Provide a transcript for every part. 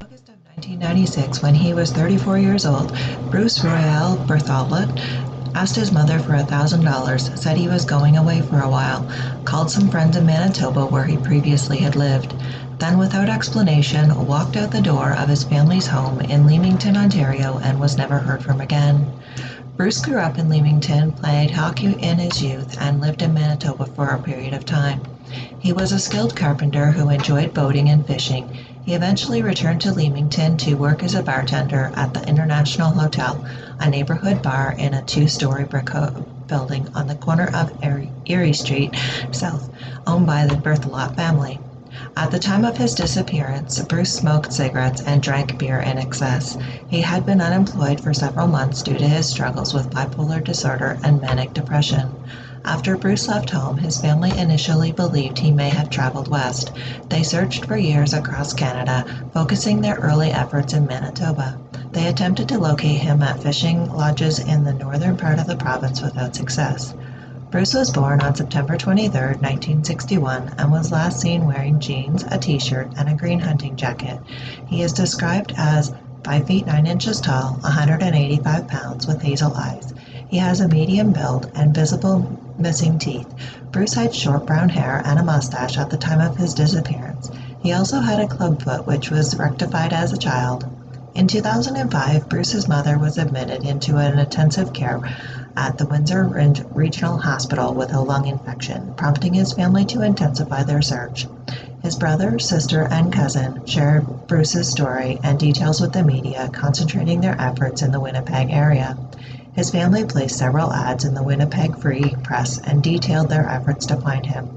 August of 1996, when he was 34 years old, Bruce Berthelot asked his mother for $1,000, said he was going away for a while, called some friends in Manitoba where he previously had lived, then without explanation walked out the door of his family's home in Leamington, Ontario, and was never heard from again. Bruce grew up in Leamington, played hockey in his youth, and lived in Manitoba for a period of time. He was a skilled carpenter who enjoyed boating and fishing. He eventually returned to Leamington to work as a bartender at the International Hotel, a neighborhood bar in a two-story brick building on the corner of Erie Street South, owned by the Berthelot family. At the time of his disappearance, Bruce smoked cigarettes and drank beer in excess. He had been unemployed for several months due to his struggles with bipolar disorder and manic depression. After Bruce left home, his family initially believed he may have traveled west. They searched for years across Canada, focusing their early efforts in Manitoba. They attempted to locate him at fishing lodges in the northern part of the province without success. Bruce was born on September 23, 1961, and was last seen wearing jeans, a t-shirt, and a green hunting jacket. He is described as 5 feet 9 inches tall, 185 pounds, with hazel eyes. He has a medium build and visible missing teeth. Bruce had short brown hair and a mustache at the time of his disappearance. He also had a club foot, which was rectified as a child. In 2005, Bruce's mother was admitted into an intensive care at the Windsor Regional Hospital with a lung infection, prompting his family to intensify their search. His brother, sister, and cousin shared Bruce's story and details with the media, concentrating their efforts in the Winnipeg area. His family placed several ads in the Winnipeg Free Press and detailed their efforts to find him.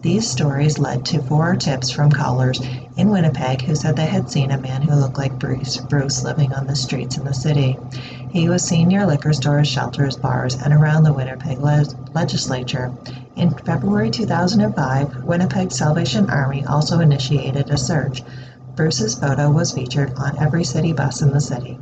These stories led to 4 tips from callers in Winnipeg who said they had seen a man who looked like Bruce living on the streets in the city. He was seen near liquor stores, shelters, bars, and around the Winnipeg legislature. In February 2005, Winnipeg Salvation Army also initiated a search. Bruce's photo was featured on every city bus in the city.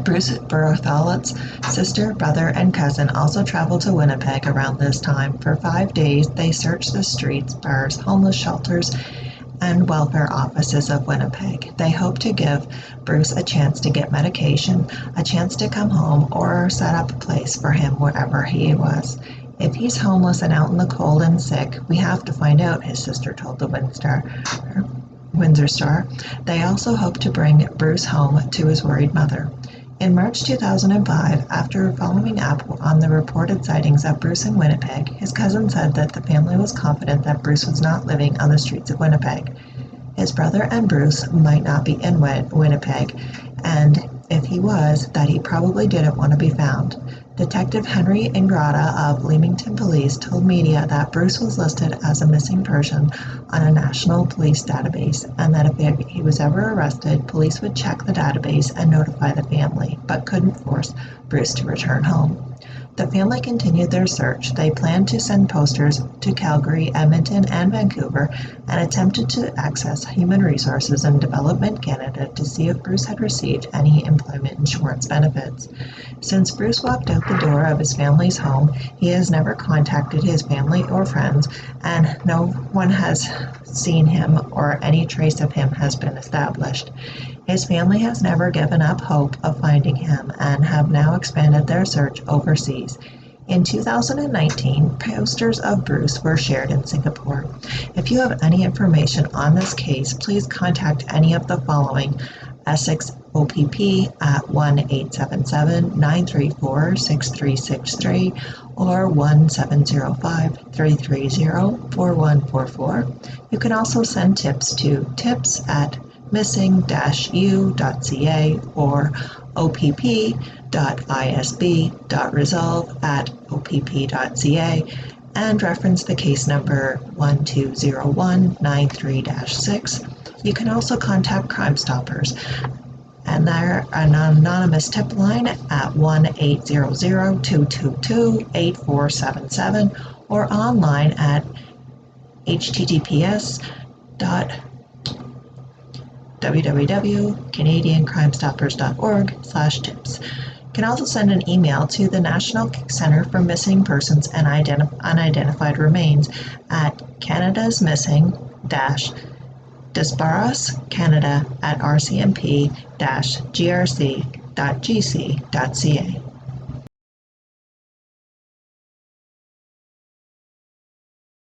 Bruce Berthelot's sister, brother, and cousin also traveled to Winnipeg around this time. For 5 days, they searched the streets, bars, homeless shelters, and welfare offices of Winnipeg. They hoped to give Bruce a chance to get medication, a chance to come home, or set up a place for him wherever he was. If he's homeless and out in the cold and sick, we have to find out, his sister told the Windsor Star. They also hoped to bring Bruce home to his worried mother. In March 2005, after following up on the reported sightings of Bruce in Winnipeg, his cousin said that the family was confident that Bruce was not living on the streets of Winnipeg. His brother and Bruce might not be in Winnipeg, and if he was, that he probably didn't want to be found. Detective Henry Ingrata of Leamington Police told media that Bruce was listed as a missing person on a national police database, and that if he was ever arrested, police would check the database and notify the family, but couldn't force Bruce to return home. The family continued their search. They planned to send posters to Calgary, Edmonton, and Vancouver, and attempted to access Human Resources and Development Canada to see if Bruce had received any employment insurance benefits. Since Bruce walked out the door of his family's home, he has never contacted his family or friends, and no one has seen him or any trace of him has been established. His family has never given up hope of finding him and have now expanded their search overseas. In 2019, posters of Bruce were shared in Singapore. If you have any information on this case, please contact any of the following: Essex OPP at 1-877-934-6363 or 1-705-330-4144. You can also send tips to tips@missing-u.ca or opp.isb.resolve@opp.ca and reference the case number 120193-6. You can also contact Crime Stoppers, and they're an anonymous tip line at 1-800-222-8477 or online at https://www.canadiancrimestoppers.org/tips. You can also send an email to the National Centre for Missing Persons and Unidentified Remains at canadasmissing disparoscanada@rcmp-grc.gc.ca.